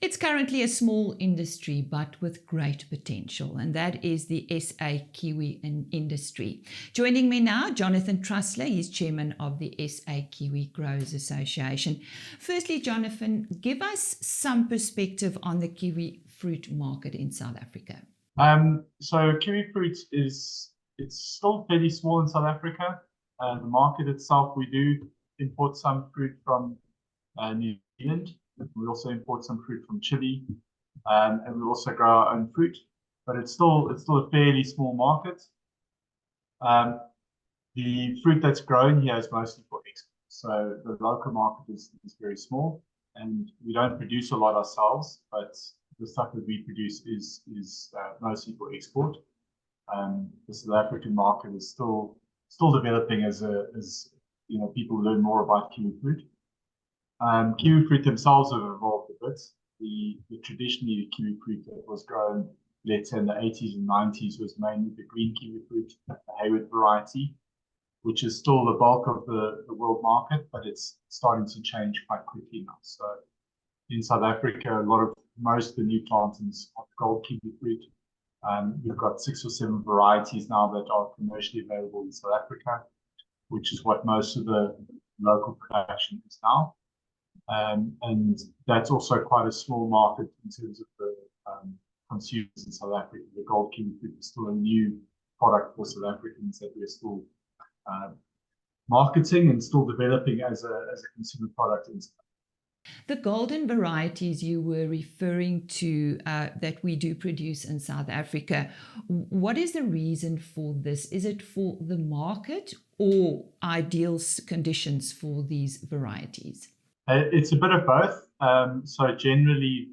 It's currently a small industry, but with great potential, and that is the SA Kiwi industry. Joining me now, Jonathan Trusler. He's chairman of the SA Kiwi Growers Association. Firstly, Jonathan, give us some perspective on the kiwi fruit market in South Africa. So kiwi fruit it's still fairly small in South Africa. The market itself, we do import some fruit from New Zealand. We also import some fruit from Chile, and we also grow our own fruit. But it's still a fairly small market. The fruit that's grown here is mostly for export. So the local market is very small, and we don't produce a lot ourselves. But the stuff that we produce is mostly for export. The South African market is still developing as people learn more about kiwi fruit. Kiwi fruit themselves have evolved a bit. Traditionally, the kiwi fruit that was grown, let's say in the 80s and 90s, was mainly the green kiwi fruit, the Hayward variety, which is still the bulk of the world market, but it's starting to change quite quickly now. So in South Africa, most of the new plantings are gold kiwi fruit. We've got 6 or 7 varieties now that are commercially available in South Africa, which is what most of the local production is now. And that's also quite a small market in terms of the consumers in South Africa. The gold kiwi fruit is still a new product for South Africans that we're still marketing and still developing as a consumer product in South Africa. The golden varieties you were referring to that we do produce in South Africa, what is the reason for this? Is it for the market or ideal conditions for these varieties? It's a bit of both. So generally,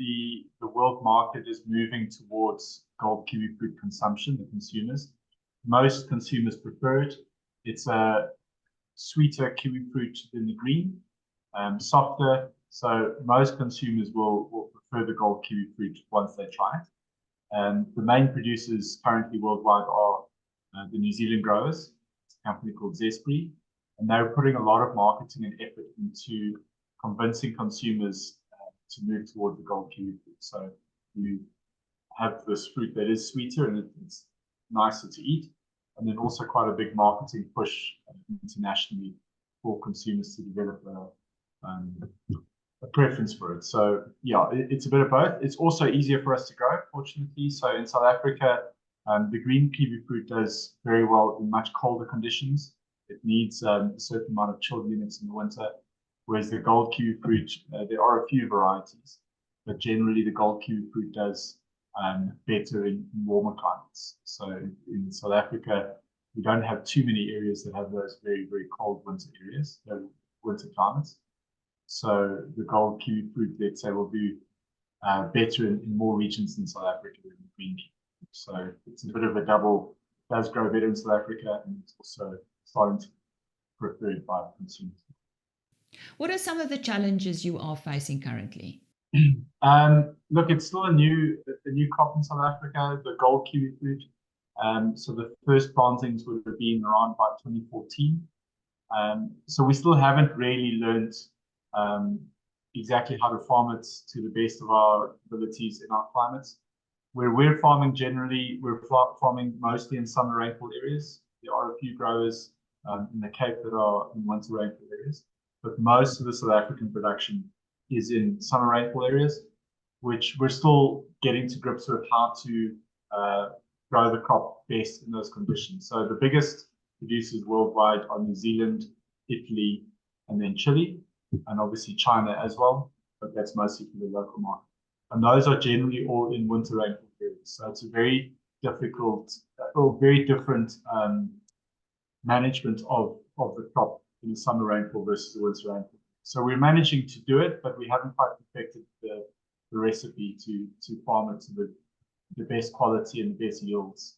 the world market is moving towards gold kiwi fruit consumption, the consumers. Most consumers prefer it. It's a sweeter kiwi fruit than the green, softer. So most consumers will prefer the gold kiwi fruit once they try it. The main producers currently worldwide are the New Zealand growers. It's a company called Zespri, and they're putting a lot of marketing and effort into convincing consumers to move toward the gold kiwi fruit. So you have this fruit that is sweeter and it's nicer to eat, and then also quite a big marketing push internationally for consumers to develop a preference for it. So yeah, it's a bit of both. It's also easier for us to grow, fortunately. So in South Africa, the green kiwi fruit does very well in much colder conditions. It needs a certain amount of chilled units in the winter. Whereas the gold kiwi fruit, there are a few varieties, but generally the gold kiwi fruit does better in warmer climates. So in South Africa, we don't have too many areas that have those very, very cold winter areas, winter climates. So the gold kiwi fruit, let's say, will do better in more regions in South Africa than the green kiwi fruit. So it's a bit of a double. It does grow better in South Africa, and it's also starting to be preferred by consumers. What are some of the challenges you are facing currently? Look, it's still a new crop in South Africa, the gold kiwi fruit. So the first plantings would have been around by 2014. So we still haven't really learned exactly how to farm it to the best of our abilities in our climates. Where we're farming generally, we're farming mostly in summer rainfall areas. There are a few growers in the Cape that are in winter rainfall areas, but most of the South African production is in summer rainfall areas, which we're still getting to grips with how to grow the crop best in those conditions. So the biggest producers worldwide are New Zealand, Italy, and then Chile, and obviously China as well, but that's mostly for the local market. And those are generally all in winter rainfall areas. So it's a very difficult or very different management of the crop in the summer rainfall versus the winter rainfall. So we're managing to do it, but we haven't quite perfected the recipe to farm it to the best quality and the best yields.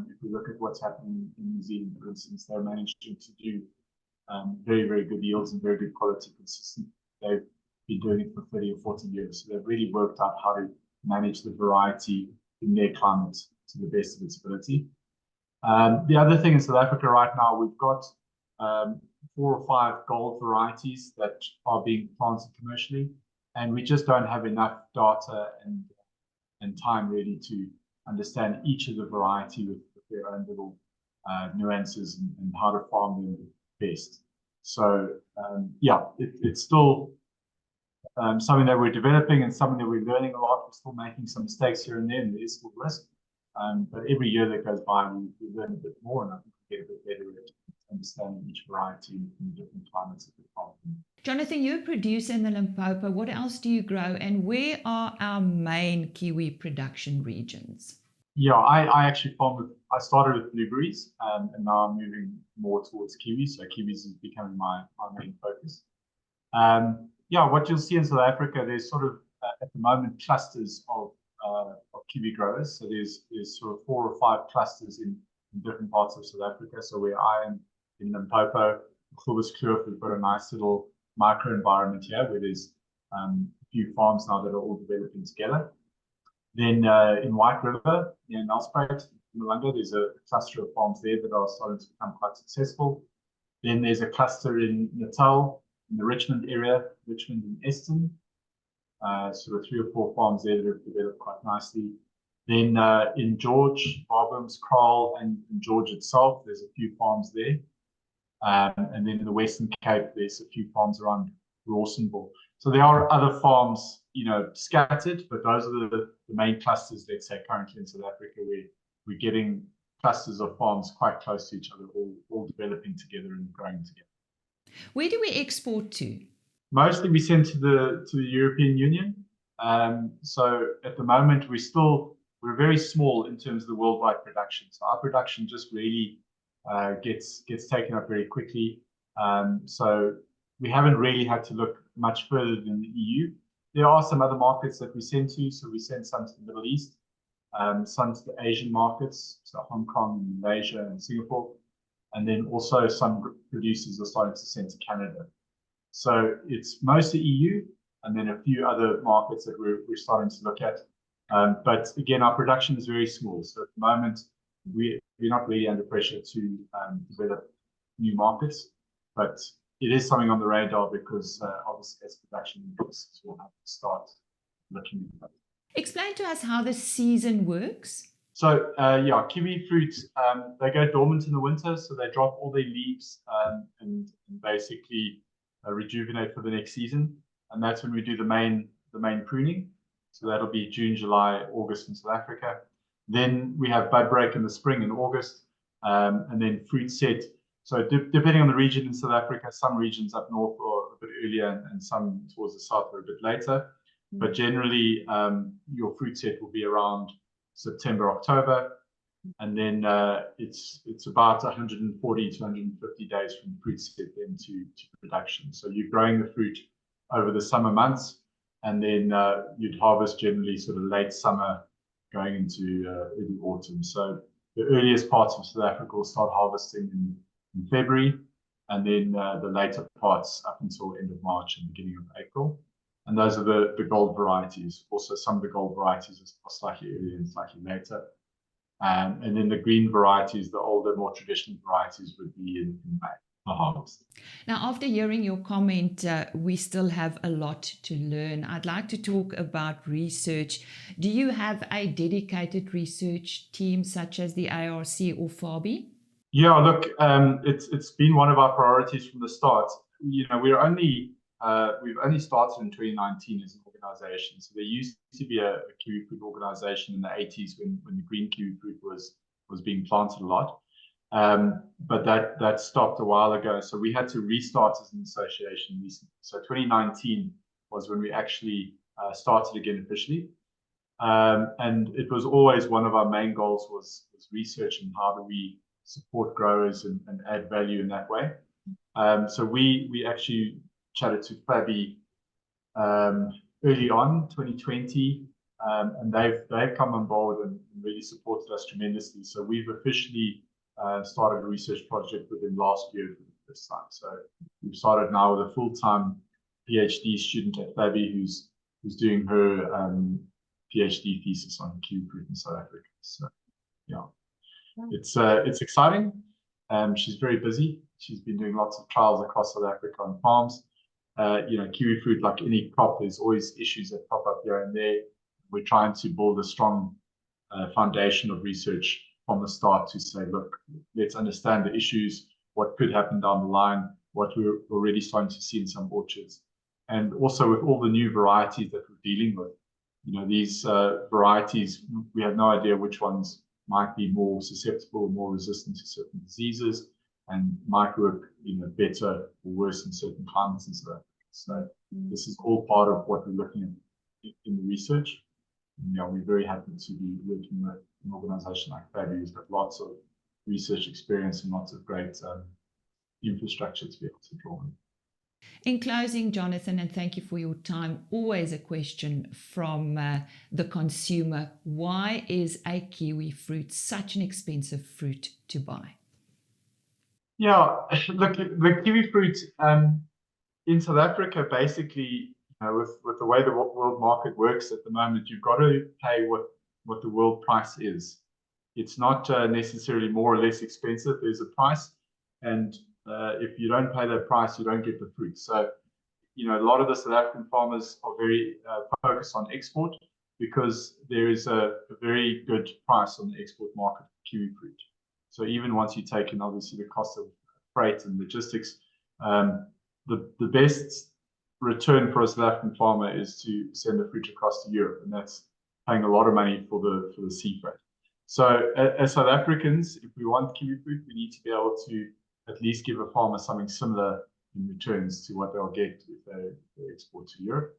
If we look at what's happening in New Zealand, for instance, they're managing to do very, very good yields and very good quality consistently. They've been doing it for 30 or 40 years. So they've really worked out how to manage the variety in their climate to the best of its ability. The other thing in South Africa right now, we've got 4 or 5 gold varieties that are being planted commercially. and we just don't have enough data and time really to understand each of the variety with their own little nuances and how to farm them best. So yeah, it's still something that we're developing and something that we're learning a lot. We're still making some mistakes here and there, and there is still risk. But every year that goes by, we learn a bit more, and I think we get a bit better at understanding each variety in different climates of the farm. Jonathan, you're a producer in the Limpopo. What else do you grow, and where are our main kiwi production regions? Yeah, I actually I started with blueberries, and now I'm moving more towards kiwis. So kiwis is becoming my main focus. Yeah, what you'll see in South Africa, there's sort of at the moment clusters of kiwi growers. So there's sort of 4 or 5 clusters in different parts of South Africa. So where I am in Limpopo, Kloof, we've got a nice little micro environment here where there's a few farms now that are all developing together. Then in White River, in Nelspruit, Malanga, there's a cluster of farms there that are starting to become quite successful. Then there's a cluster in Natal, in the Richmond area, Richmond and Eston. Sort of 3 or 4 farms there that have developed quite nicely. Then in George, Barbour's, Kraal, and George itself, there's a few farms there. And then in the Western Cape, there's a few farms around Rawsonville. So there are other farms, scattered, but those are the main clusters, let's say, currently in South Africa, where we're getting clusters of farms quite close to each other, all developing together and growing together. Where do we export to? Mostly we send to the European Union. So at the moment we're very small in terms of the worldwide production. So our production just really gets taken up very quickly. So we haven't really had to look much further than the EU. There are some other markets that we send to. So we send some to the Middle East, some to the Asian markets, so Hong Kong, Malaysia, and Singapore. And then also some producers are starting to send to Canada. So it's mostly EU, and then a few other markets that we're starting to look at. But again, our production is very small. So at the moment, we're not really under pressure to develop new markets. But it is something on the radar because obviously as production increases, we'll have to start looking at that. Explain to us how the season works. So yeah, kiwi fruit, they go dormant in the winter, so they drop all their leaves and basically rejuvenate for the next season, and that's when we do the main pruning. So that'll be June, July, August in South Africa. Then we have bud break in the spring in August, and then fruit set. So depending on the region in South Africa, some regions up north are a bit earlier and some towards the south are a bit later. But generally, your fruit set will be around September, October, and then it's about 140 to 150 days from fruit set then to production. So you're growing the fruit over the summer months, and then you'd harvest generally sort of late summer going into early autumn. So the earliest parts of South Africa will start harvesting in February, and then the later parts up until end of March and beginning of April. And those are the gold varieties. Also, some of the gold varieties are slightly earlier and slightly later. And then the green varieties, the older, more traditional varieties, would be in May, the harvest. Now, after hearing your comment, we still have a lot to learn. I'd like to talk about research. Do you have a dedicated research team such as the ARC or FABI? Yeah, look, it's been one of our priorities from the start. We've only started in 2019 as an organization. So there used to be a kiwi fruit organization in the 80s when the green kiwi fruit was being planted a lot. But that stopped a while ago. So we had to restart as an association recently. So 2019 was when we actually started again officially. And it was always one of our main goals was research and how do we support growers and add value in that way. So we actually chatted to FABI early on 2020, and they've come on board and really supported us tremendously. So we've officially started a research project with them last year for the first time. So we've started now with a full-time PhD student at FABI who's doing her PhD thesis on kiwi fruit in South Africa. So yeah, it's exciting. She's very busy. She's been doing lots of trials across South Africa on farms. kiwi fruit, like any crop, there's always issues that pop up here and there. We're trying to build a strong foundation of research from the start to say, look, let's understand the issues, what could happen down the line, what we're already starting to see in some orchards. And also with all the new varieties that we're dealing with, these varieties, we have no idea which ones might be more susceptible, more resistant to certain diseases, and might work, better or worse in certain climates and so on. So this is all part of what we're looking at in the research. And, we're very happy to be working with an organization like that who's got lots of research experience and lots of great infrastructure to be able to draw on. In closing, Jonathan, and thank you for your time, always a question from the consumer. Why is a kiwi fruit such an expensive fruit to buy? Yeah, look, the kiwi fruit in South Africa, basically, with the way the world market works at the moment, you've got to pay what the world price is. It's not necessarily more or less expensive. There's a price, and if you don't pay that price, you don't get the fruit. So, a lot of the South African farmers are very focused on export because there is a very good price on the export market for kiwi fruit. So even once you take in, obviously, the cost of freight and logistics, the best return for a South African farmer is to send the fruit across to Europe, and that's paying a lot of money for the sea freight. So as South Africans, if we want kiwi fruit, we need to be able to at least give a farmer something similar in returns to what they'll get if they export to Europe.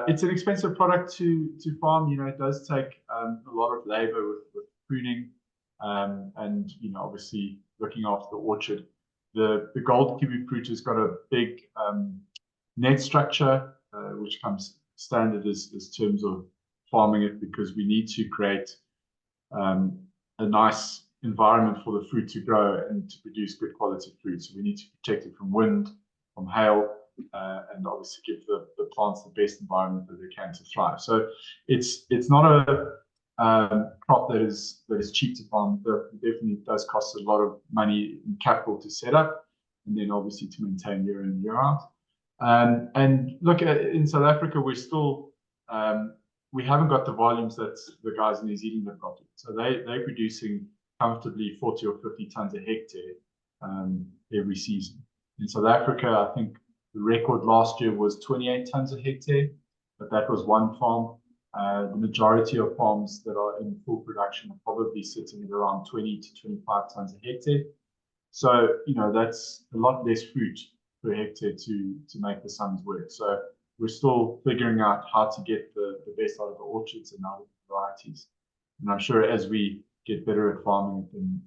It's an expensive product to farm. It does take a lot of labor with pruning and obviously looking after the orchard. The gold kiwi fruit has got a big net structure, which comes standard as terms of farming it, because we need to create a nice environment for the fruit to grow and to produce good quality fruit. So we need to protect it from wind, from hail, and obviously give the plants the best environment that they can to thrive. So it's not a crop that is cheap to farm. It definitely does cost a lot of money in capital to set up, and then obviously to maintain year in, year out. And look, in South Africa, we're still we haven't got the volumes that the guys in New Zealand have got. So they're producing comfortably 40 or 50 tons a hectare every season. In South Africa, I think the record last year was 28 tons a hectare, but that was one farm. The majority of farms that are in full production are probably sitting at around 20 to 25 tons a hectare. So, that's a lot less fruit per hectare to make the sums work. So we're still figuring out how to get the best out of the orchards and out of the varieties. And I'm sure as we get better at farming it, then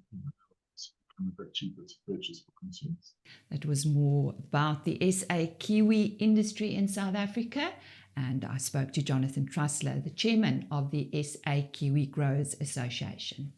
it's become a bit cheaper to purchase for consumers. That was more about the SA kiwi industry in South Africa. And I spoke to Jonathan Trusler, the chairman of the SA Kiwi Growers Association.